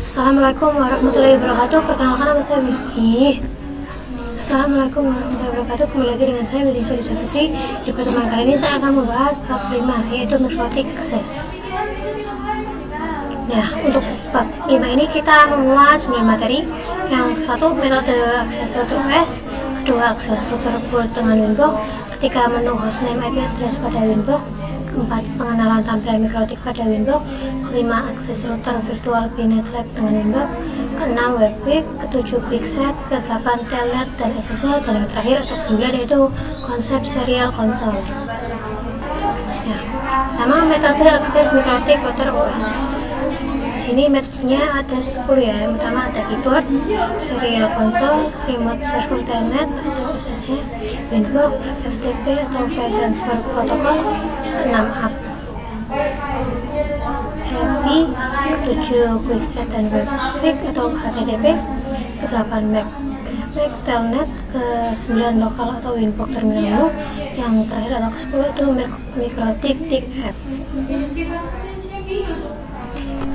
Assalamualaikum warahmatullahi wabarakatuh. Perkenalkan nama saya Billy. Assalamualaikum warahmatullahi wabarakatuh. Kembali lagi dengan saya Billy Sodisa Fitri. Di pertemuan kali ini saya akan membahas bab 5, yaitu Mikrotik Access. Nah, untuk bab 5 ini kita memuat 9 materi. Yang satu, metode akses router OS. Kedua, akses router port dengan Winbox. Ketiga, menu hostname IP address pada Winbox. Keempat, pengenalan tampilan Mikrotik pada Winbox. Kelima, akses router virtual VNet Lab dengan Winbox. Keenam, WebQuick. Ketujuh, QuickSet. Kedelapan, Telnet dan SSH. Dan yang terakhir untuk 9 yaitu konsep serial console. Nah, sama metode akses Mikrotik router OS. Di sini metodenya ada 10 ya. Yang pertama ada keyboard, serial console, remote server telnet atau SSH, Winbox, FTP atau file transfer protocol. Keenam app API, ketujuh QuickSet dan WebQuick atau HTTP. Ke-8 Mac telnet, ke-9 lokal atau Winbox terminal menu. Yang terakhir adalah ke-10 itu Mikrotik TIC app.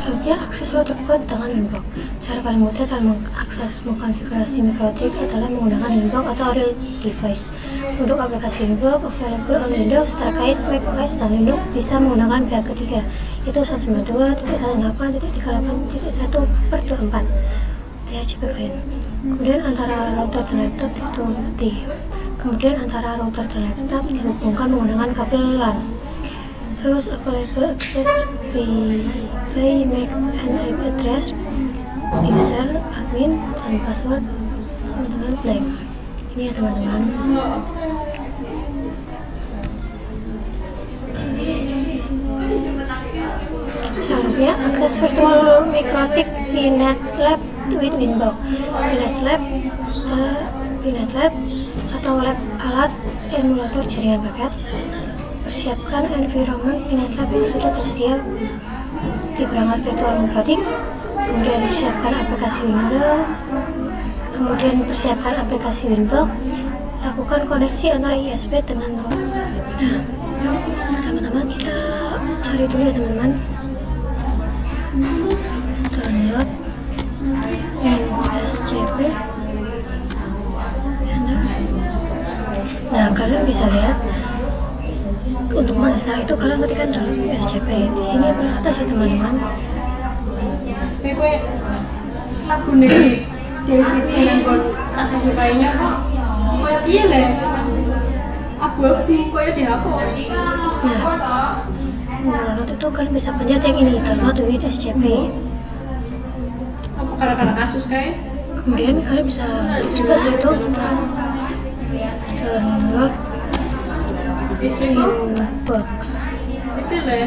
Selanjutnya, akses router port dengan Winbox. Cara paling mudah dalam mengakses mengonfigurasi Mikrotik adalah menggunakan Winbox atau real device. Untuk aplikasi Winbox available on Windows terkait macOS dan Linux bisa menggunakan pihak ketiga, yaitu 192.168.1/24 PHP client. Kemudian antara router dan laptop ditutupi. Kemudian antara router dan laptop dihubungkan menggunakan kabel LAN. Terus available access by MAC and IP address, user, admin, dan password sama dengan blank. Ini ya teman-teman. Selanjutnya, akses virtual Mikrotik VNet Lab with Winbox. VNet Lab atau lab alat emulator jaringan paket. Persiapkan environment VNet Lab yang sudah tersedia di perangkat virtual Mikrotik. Kemudian persiapkan aplikasi Windows. Kemudian persiapkan aplikasi Winbox. Lakukan koneksi antara USB dengan router. Nah, pertama-tama kita cari dulu ya teman-teman. Download WinSCP. Nah, kalian bisa lihat untuk menginstal itu kalian ketikkan download WinSCP. Di sini paling atas ya teman-teman. Lagu nih David Silengkon aku sukainya kok kayak iya lah abu-abu kayak dihapus. Nah, download itu kalian bisa pencet yang ini, download WinSCP. Apa karena kasus kayak Kemudian kalian bisa juga setelah itu download Winbox bisa lah ya.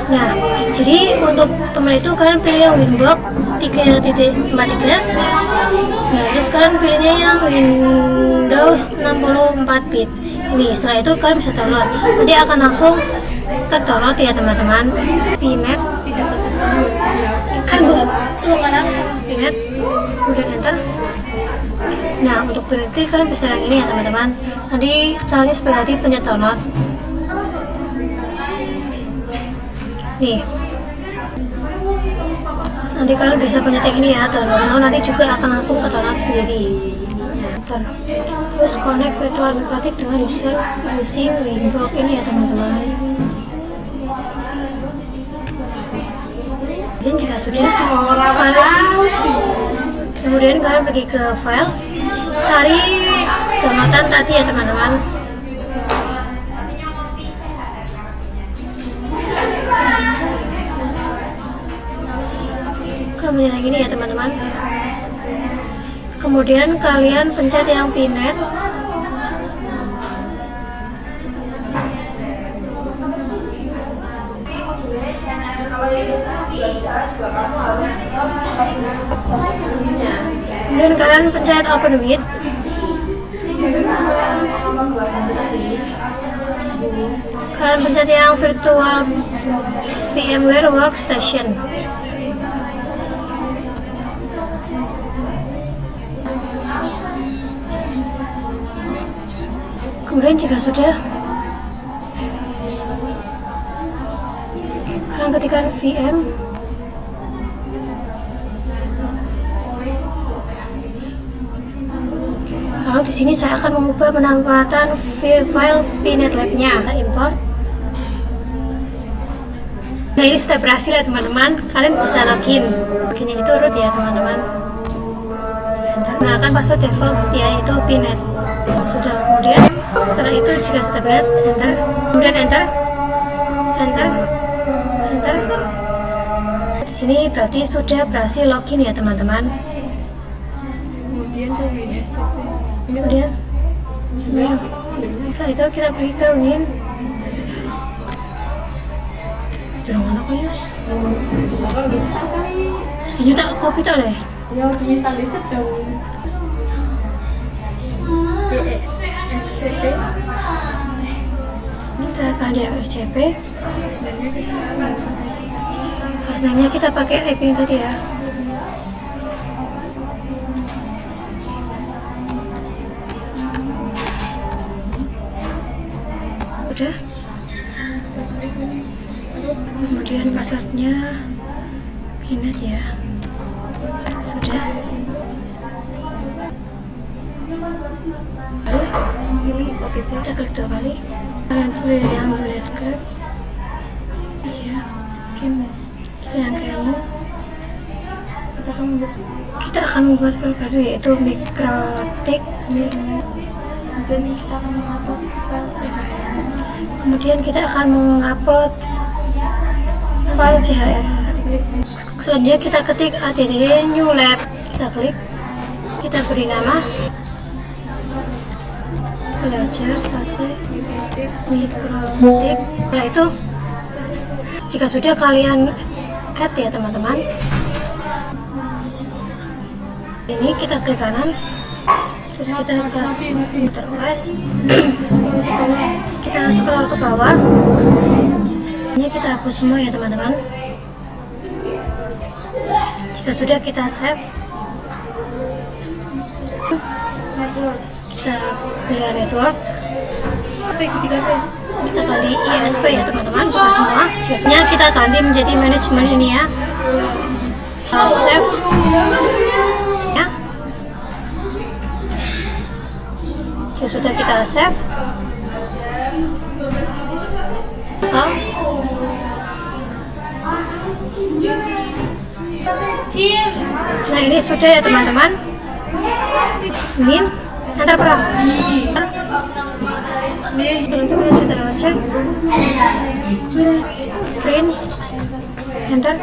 Nah, jadi untuk teman itu kalian pilih yang Winbox 3.43. Nah, terus kalian pilihnya yang Windows 64 bit. Ini setelah itu kalian bisa download. Nanti akan langsung terdownload ya teman-teman. VNet kan gue VNet, kemudian enter. Nah, untuk VNet kalian bisa yang ini ya teman-teman. Nanti caranya seperti tadi, pencet download. Nih, nanti kalian bisa pencet yang ini ya, download. Nanti juga akan langsung ke download sendiri. Terus connect virtual Mikrotik dengan user using Winbox ini ya teman-teman. Dan jika sudah, kemudian kalian pergi ke file, cari downloadan tadi ya teman-teman. Kemudian yang ini ya teman-teman. Kemudian kalian pencet yang VNet. Kemudian kalian pencet open with. Kalian pencet yang virtual VMware Workstation. Kemudian jika sudah, Kalian ketikkan VM. Lalu di sini saya akan mengubah penempatan file Pinet Lab-nya. Kita import. Nah, ini sudah berhasil ya teman-teman. Kalian bisa login. Loginnya itu root ya teman-teman. Enter. Gunakan password default yaitu Pinet. Sudah, kemudian setelah itu jika sudah Pinet, enter. Kemudian enter. Enter. Enter. Di sini berarti sudah berhasil login ya teman-teman. Kemudian ke WinSCP. Kemudian setelah itu kita pergi ke Win. Jangan mana kok Yus? Kalau bisa kali. Ini tak copy tak leh. Ya kita riset dong. SCP. Kita akan di SCP. Hostname-nya kita pakai IP yang tadi ya. Udah. Kemudian passwordnya Pinet ya. Sudah. Lalu kita klik 2 kali. Kalian pilih yang Unit Club. Ya. Kita yang kamu. Kita akan membuat file baru yaitu Mikrotik. Dan kita akan mengupload file CHR. Kemudian kita akan mengupload file CHR. Selanjutnya kita ketik add new lab. Kita klik. Kita beri nama belajar spasi Mikrotik. Setelah itu, jika sudah kalian add ya teman-teman. Ini kita klik kanan. Terus kita kasih komputer OS. Kita scroll ke bawah. Ini kita hapus semua ya teman-teman. Jika sudah kita save. Kita pilih network. Kita kali ISP ya teman-teman, besar semua. Biasanya kita ganti menjadi manajemen ini ya. Save. Ya. Ya sudah kita save. So. Nah ini sudah ya teman-teman. Min, antar perang. Setelah itu kita coba launcher. Print. Enter.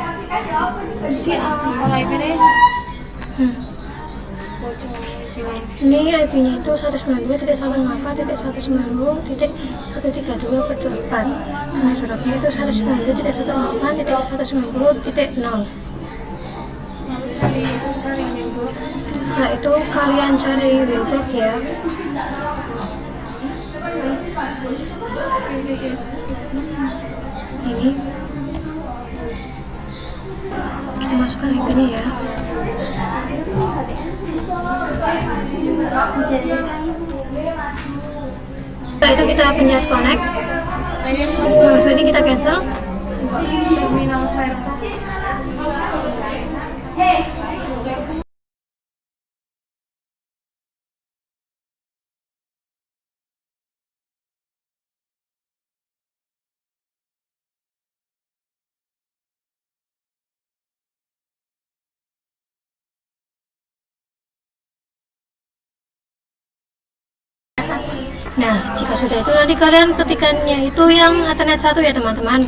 Ini IP-nya itu 192.168.190.132/24. Nah, suratnya itu 192.168.190.0. Setelah itu kalian cari Winbox ya. Ini kita masukkan IP-nya ya. Setelah itu kita pencet connect. Setelah ini kita cancel. Terminal Firefox. Nah, jika sudah itu nanti kalian ketikannya itu yang Ethernet 1 ya teman-teman.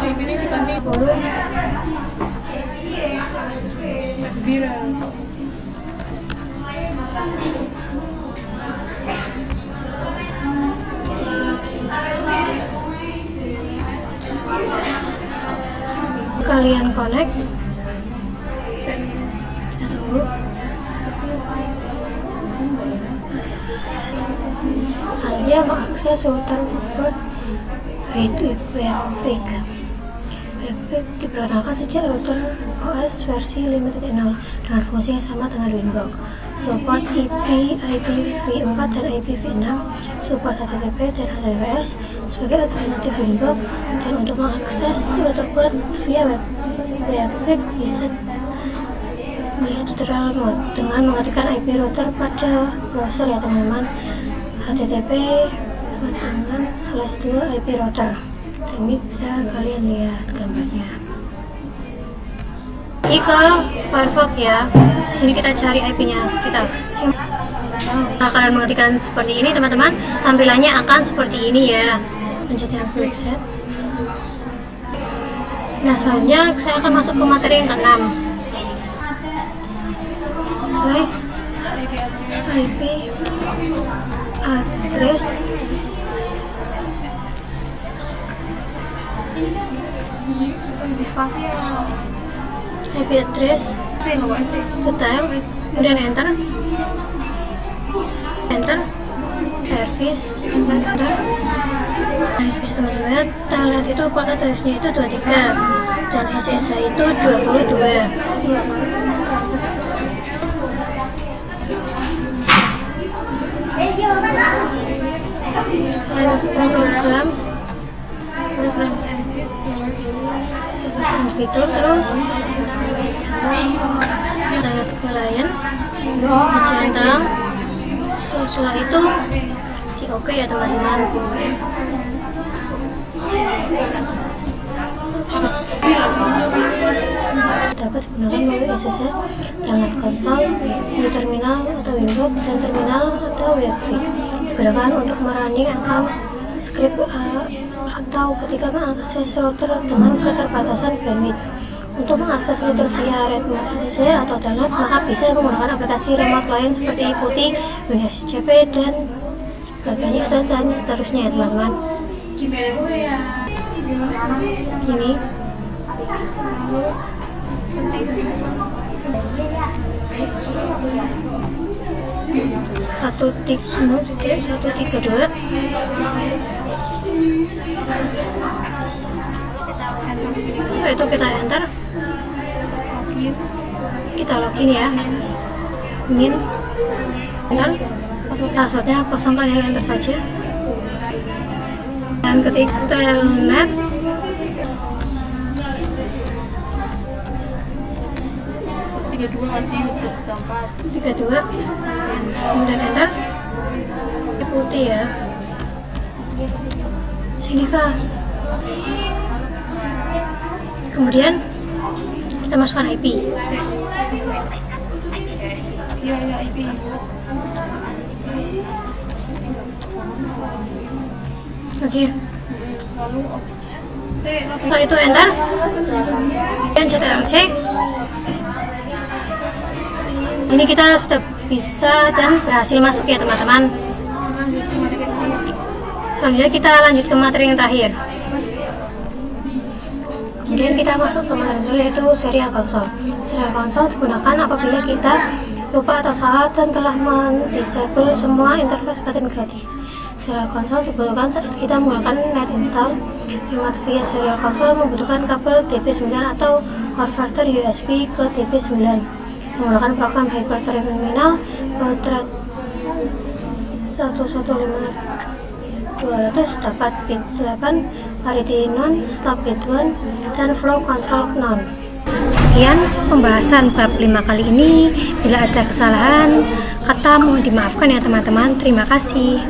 Ini diganti baru. Biru. Kalian connect. Kita tunggu. Dia mengakses router Bluebird Webpack. Webpack diperkenalkan sejak router OS versi 5.0 dengan fungsi yang sama dengan Winbox. support IP, IPv4 dan IPv6, support HTTP dan HTTPS sebagai alternatif Winbox, dan untuk mengakses router buat via webpack bisa melihat tutorial mode dengan mengetikkan IP router pada browser ya teman-teman, http dengan /2 IP router. Ini bisa kalian lihat gambarnya. Ini ke Firefox ya. Sini kita cari IP-nya kita. Nah, kalian mengetikkan seperti ini teman-teman, tampilannya akan seperti ini ya. Lanjut yang klik set. Nah, selanjutnya saya akan masuk ke materi yang ke-6. Slice IP address IP address detail, kemudian enter, service, enter. Nah, bisa teman-teman lihat, telnet itu port addressnya itu 23 dan SSH itu 22. program fitur, terus internet client dicentang, setelah itu di oke ya teman-teman. Dapat digunakan melalui SSH, telnet konsol, di terminal atau Winbox, dan terminal atau webpack. Digunakan untuk merunning akan script atau ketika mengakses router dengan keterbatasan bandwidth. Untuk mengakses router via remote SSH atau telnet, maka bisa menggunakan aplikasi remote client seperti PuTTY, WinSCP, dan sebagainya, dan seterusnya ya teman-teman. Ini satu tiga dua. Setelah itu kita enter, kita login ya, enter, passwordnya kosongkan ya, enter saja, dan ketik telnet, tiga dua, kemudian enter, putih ya, sini Pak. Kemudian kita masukkan IP. Oke. Setelah itu enter. Dan ctrl+C. Ini kita sudah bisa dan berhasil masuk ya teman-teman. Selanjutnya kita lanjut ke materi yang terakhir. Kemudian kita masuk ke materi yaitu serial konsol. Serial konsol digunakan apabila kita lupa atau salah dan telah mendisable semua interface pada migratif. Serial konsol dibutuhkan saat kita menggunakan net install. Remote via serial konsol membutuhkan kabel DP9 atau converter USB ke DP9. Menggunakan program hyperterminal baud 115.200 dapat bit 8, parity non, stop bit 1, dan flow control non. Sekian pembahasan bab 5 kali ini. Bila ada kesalahan kata mohon dimaafkan ya teman-teman. Terima kasih.